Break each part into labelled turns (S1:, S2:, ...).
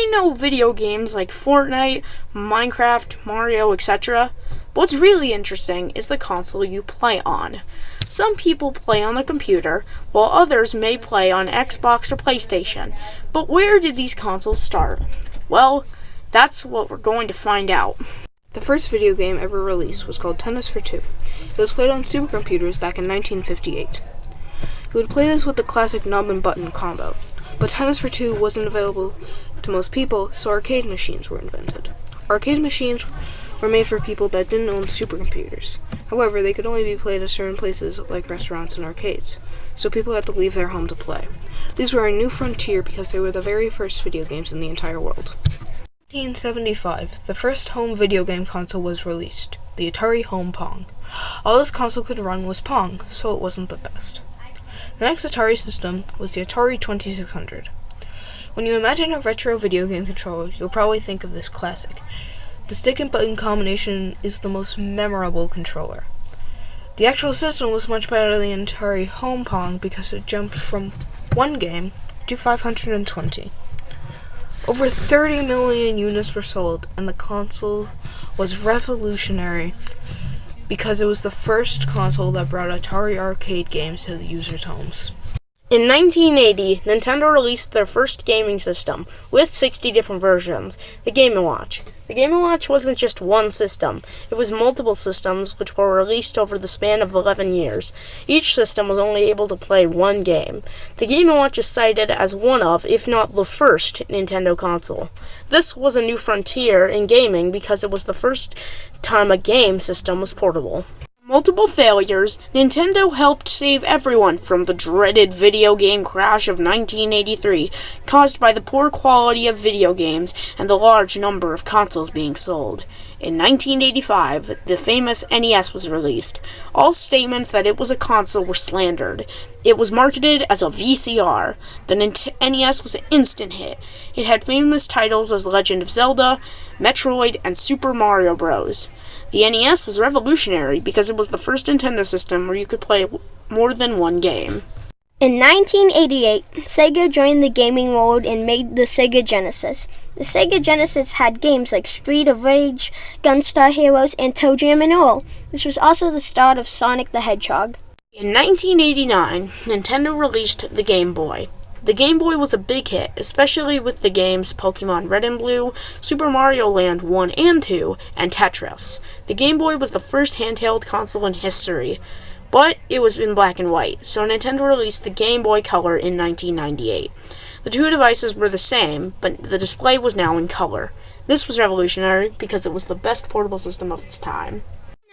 S1: may know video games like Fortnite, Minecraft, Mario, etc. But what's really interesting is the console you play on. Some people play on the computer, while others may play on Xbox or PlayStation. But where did these consoles start? Well, that's what we're going to find out.
S2: The first video game ever released was called Tennis for Two. It was played on supercomputers back in 1958. You would play this with the classic nub and button combo, but Tennis for Two wasn't available to most people, so arcade machines were invented. Arcade machines were made for people that didn't own supercomputers. However, they could only be played at certain places like restaurants and arcades, so people had to leave their home to play. These were a new frontier because they were the very first video games in the entire world. In 1975, the first home video game console was released, the Atari Home Pong. All this console could run was Pong, so it wasn't the best. The next Atari system was the Atari 2600. When you imagine a retro video game controller, you'll probably think of this classic. The stick and button combination is the most memorable controller. The actual system was much better than the Atari Home Pong because it jumped from one game to 520. Over 30 million units were sold, and the console was revolutionary because it was the first console that brought Atari arcade games to the users' homes.
S1: In 1980, Nintendo released their first gaming system, with 60 different versions, the Game & Watch. The Game & Watch wasn't just one system, it was multiple systems which were released over the span of 11 years. Each system was only able to play one game. The Game & Watch is cited as one of, if not the first, Nintendo console. This was a new frontier in gaming because it was the first time a game system was portable. Multiple failures, Nintendo helped save everyone from the dreaded video game crash of 1983, caused by the poor quality of video games and the large number of consoles being sold. In 1985, the famous NES was released. All statements that it was a console were slandered. It was marketed as a VCR. The NES was an instant hit. It had famous titles as Legend of Zelda, Metroid, and Super Mario Bros. The NES was revolutionary because it was the first Nintendo system where you could play more than one game.
S3: In 1988, Sega joined the gaming world and made the Sega Genesis. The Sega Genesis had games like Street of Rage, Gunstar Heroes, and ToeJam and Earl. This was also the start of Sonic the Hedgehog.
S1: In 1989, Nintendo released the Game Boy. The Game Boy was a big hit, especially with the games Pokemon Red and Blue, Super Mario Land 1 and 2, and Tetris. The Game Boy was the first handheld console in history, but it was in black and white, so Nintendo released the Game Boy Color in 1998. The two devices were the same, but the display was now in color. This was revolutionary because it was the best portable system of its time.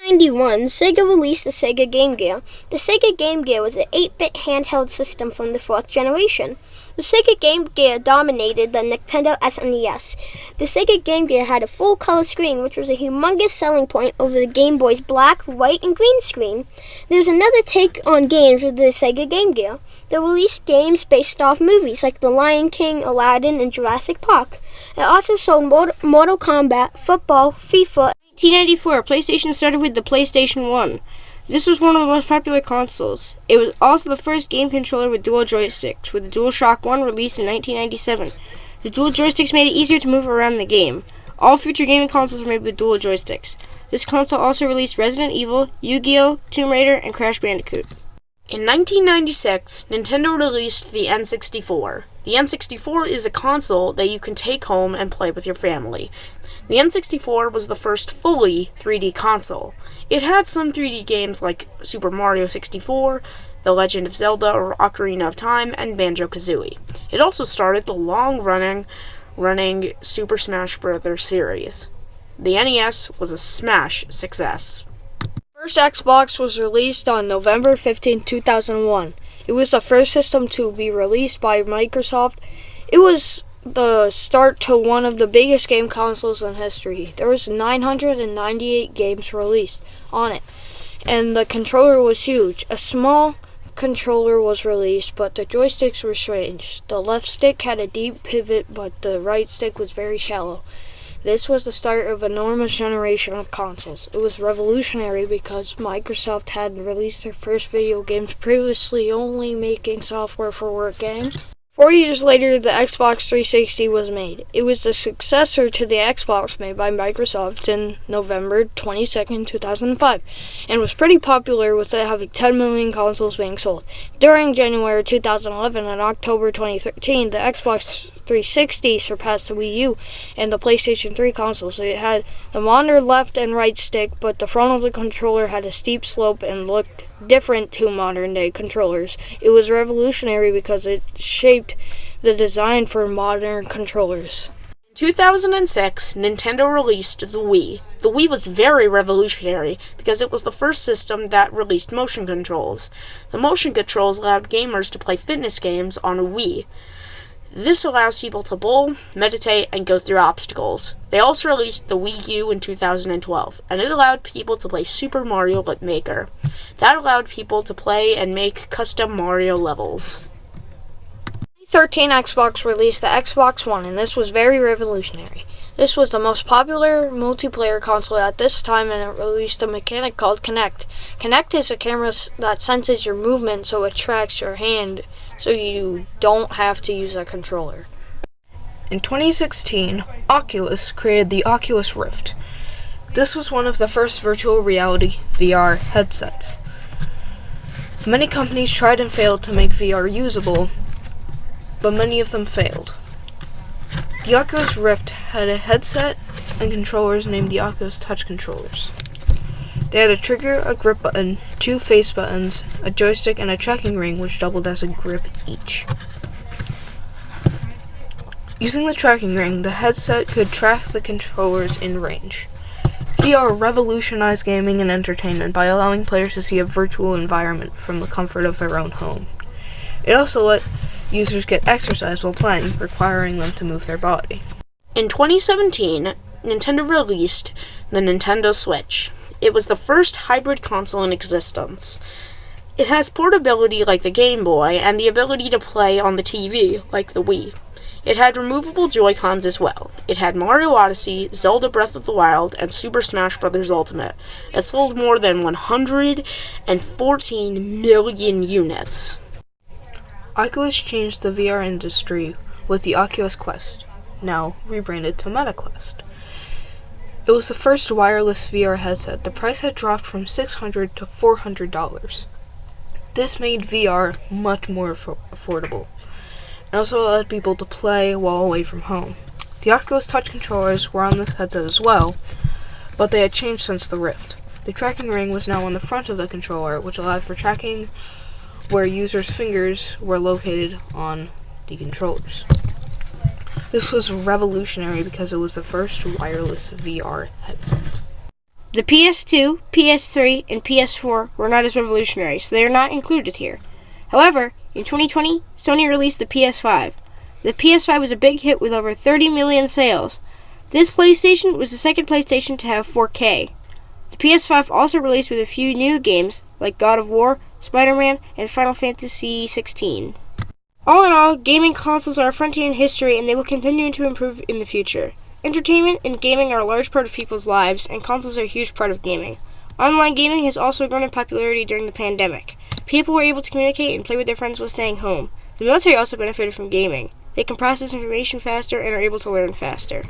S3: In 1991, Sega released the Sega Game Gear. The Sega Game Gear was an 8-bit handheld system from the fourth generation. The Sega Game Gear dominated the Nintendo SNES. The Sega Game Gear had a full-color screen, which was a humongous selling point over the Game Boy's black, white, and green screen. There was another take on games with the Sega Game Gear. They released games based off movies like The Lion King, Aladdin, and Jurassic Park. It also sold Mortal Kombat, football, FIFA.
S4: 1994, PlayStation started with the PlayStation 1. This was one of the most popular consoles. It was also the first game controller with dual joysticks, with the DualShock 1 released in 1997. The dual joysticks made it easier to move around the game. All future gaming consoles were made with dual joysticks. This console also released Resident Evil, Yu-Gi-Oh!, Tomb Raider, and Crash Bandicoot.
S1: In 1996, Nintendo released the N64. The N64 is a console that you can take home and play with your family. The N64 was the first fully 3D console. It had some 3D games like Super Mario 64, The Legend of Zelda or Ocarina of Time, and Banjo-Kazooie. It also started the long-running Super Smash Bros. Series. The NES was a smash success.
S2: First Xbox was released on November 15, 2001. It was the first system to be released by Microsoft. It was the start to one of the biggest game consoles in history. There was 998 games released on it, and the controller was huge. A small controller was released, but the joysticks were strange. The left stick had a deep pivot, but the right stick was very shallow. This was the start of an enormous generation of consoles. It was revolutionary because Microsoft had released their first video games, previously only making software for work games.
S5: 4 years later, the Xbox 360 was made. It was the successor to the Xbox made by Microsoft in November 22nd, 2005, and was pretty popular with it having 10 million consoles being sold. During January 2011 and October 2013, the Xbox 360 surpassed the Wii U and the PlayStation 3 consoles. It had the monitor left and right stick, but the front of the controller had a steep slope and looked different to modern-day controllers. It was revolutionary because it shaped the design for modern controllers.
S1: In 2006, Nintendo released the Wii. The Wii was very revolutionary because it was the first system that released motion controls. The motion controls allowed gamers to play fitness games on a Wii. This allows people to bowl, meditate, and go through obstacles. They also released the Wii U in 2012, and it allowed people to play Super Mario Maker. That allowed people to play and make custom Mario levels.
S5: 2013 Xbox released the Xbox One, and this was very revolutionary. This was the most popular multiplayer console at this time, and it released a mechanic called Kinect. Kinect is a camera that senses your movement, so it tracks your hand, so you don't have to use a controller.
S2: In 2016, Oculus created the Oculus Rift. This was one of the first virtual reality VR headsets. Many companies tried and failed to make VR usable, but many of them failed. The Oculus Rift had a headset and controllers named the Oculus Touch controllers. They had a trigger, a grip button, 2 face buttons, a joystick, and a tracking ring which doubled as a grip each. Using the tracking ring, the headset could track the controllers in range. VR revolutionized gaming and entertainment by allowing players to see a virtual environment from the comfort of their own home. It also let users get exercise while playing, requiring them to move their body.
S1: In 2017, Nintendo released the Nintendo Switch. It was the first hybrid console in existence. It has portability like the Game Boy and the ability to play on the TV like the Wii. It had removable Joy-Cons as well. It had Mario Odyssey, Zelda Breath of the Wild, and Super Smash Bros. Ultimate. It sold more than 114 million units.
S2: Oculus changed the VR industry with the Oculus Quest, now rebranded to MetaQuest. It was the first wireless VR headset. The price had dropped from $600 to $400. This made VR much more affordable, and also allowed people to play while away from home. The Oculus Touch controllers were on this headset as well, but they had changed since the Rift. The tracking ring was now on the front of the controller, which allowed for tracking where users' fingers were located on the controllers. This was revolutionary because it was the first wireless VR headset.
S4: The PS2, PS3, and PS4 were not as revolutionary, so they are not included here. However, in 2020, Sony released the PS5. The PS5 was a big hit with over 30 million sales. This PlayStation was the second PlayStation to have 4K. The PS5 also released with a few new games like God of War, Spider-Man, and Final Fantasy XVI. All in all, gaming consoles are a frontier in history, and they will continue to improve in the future. Entertainment and gaming are a large part of people's lives, and consoles are a huge part of gaming. Online gaming has also grown in popularity during the pandemic. People were able to communicate and play with their friends while staying home. The military also benefited from gaming. They can process information faster and are able to learn faster.